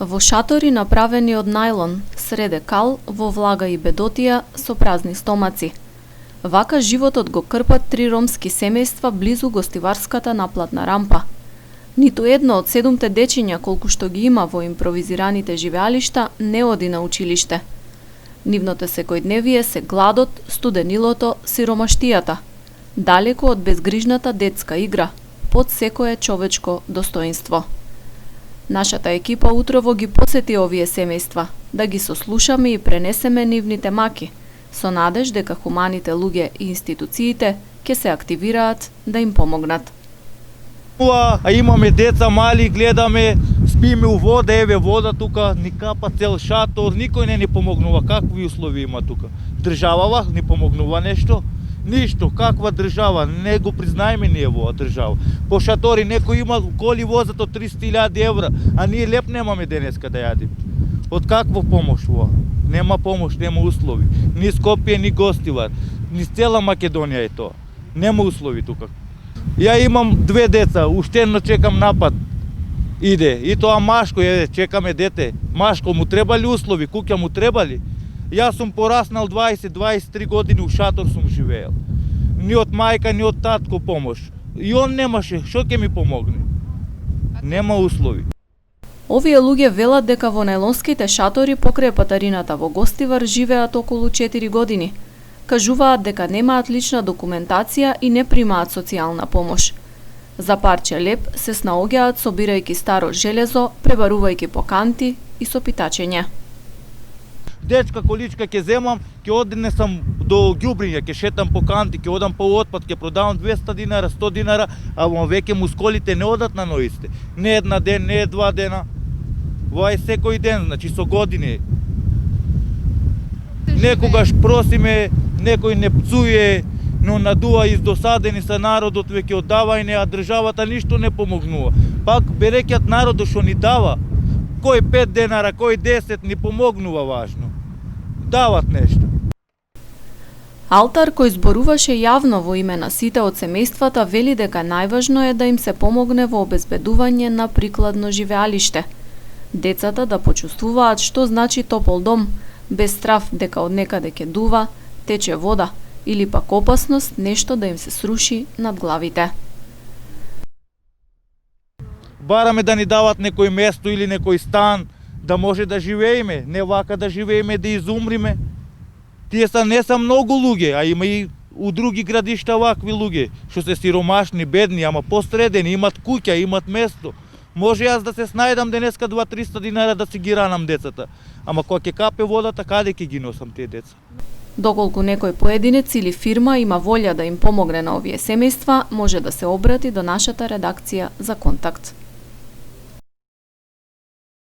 Во шатори направени од најлон, среде кал, во влага и бедотија, со празни стомаци. Вака животот го крпат 3 ромски семејства близу гостиварската наплатна рампа. Ниту едно од 7 дечиња колку што ги има во импровизираните живеалишта не оди на училиште. Нивното секојдневие се гладот, студенилото, сиромаштијата, далеку од безгрижната детска игра, под секое човечко достоинство. Нашата екипа утрово ги посети овие семејства, да ги сослушаме и пренесеме нивните маки, со надеж дека хуманите луѓе и институциите ќе се активираат да им помогнат. А имаме деца мали, гледаме, спиме у вода, еве вода тука, ни капа цел шатор, никој не ни помогнува. Какви услови има тука? Државава ни помогнува нешто? Ништо, каква држава, не го признаеме ние во држава. По шатори некој има коли возат од 300.000 евра, а ние леп немаме денеска да јадим. Од каква помош ова? Нема помош, нема услови. Ни Скопје, ни Гостивар, ни цела Македонија е тоа. Нема услови тука. Ја имам 2 деца, уштенно чекам напад. Иде, и тоа машко, чекаме дете. Машко му требали услови, куќа му требали. Јас сум пораснал 20-23 години у шатор сум живеел. Ни од мајка, ни од татко помош. И он немаше, што ќе ми помогне? Нема услови. Овие луѓе велат дека во најлонските шатори покрај патарината во Гостивар живеат околу 4 години. Кажуваат дека немаат лична документација и не примаат социјална помош. За парче леп се снаоѓаат собирајќи старо железо, пребарувајќи по канти и со питачење. Дечка количка ќе земам, ќе однесам до ѓубриња, ќе шетам по канти, ќе одам по отпад, ќе продавам 200 динара, 100 динара, а веќе мусколите не одат на ноите. Не една ден, не 2 дена. Ова е секој ден, значи со години. Некогаш просиме, некој не пцуе, но надува издосадени са народот, веќе оддавајне, а државата ништо не помогнува. Пак береќат народот што ни дава, кој 5 денара, кој 10, ни помогнува важно. Дават нешто. Алтар, кој зборуваше јавно во име на сите од семејствата, вели дека најважно е да им се помогне во обезбедување на прикладно живеалиште. Децата да почувствуваат што значи топол дом, без страв дека од некаде ќе дува, тече вода или пак опасност нешто да им се сруши над главите. Бараме да ни дават некој место или некој стан, да може да живееме, не вака да живееме, да изумриме. Тие не са многу луѓе, а има и у други градишта вакви луѓе, што се сиромашни, бедни, ама посредени, имат куќа, имат место. Може јас да се снајдам денеска 2-300 динара да си ги ранам децата, ама кога ќе капе водата, каде ќе ги носам тие деца? Доколку некој поединец или фирма има волја да им помогне на овие семејства, може да се обрати до нашата редакција за контакт.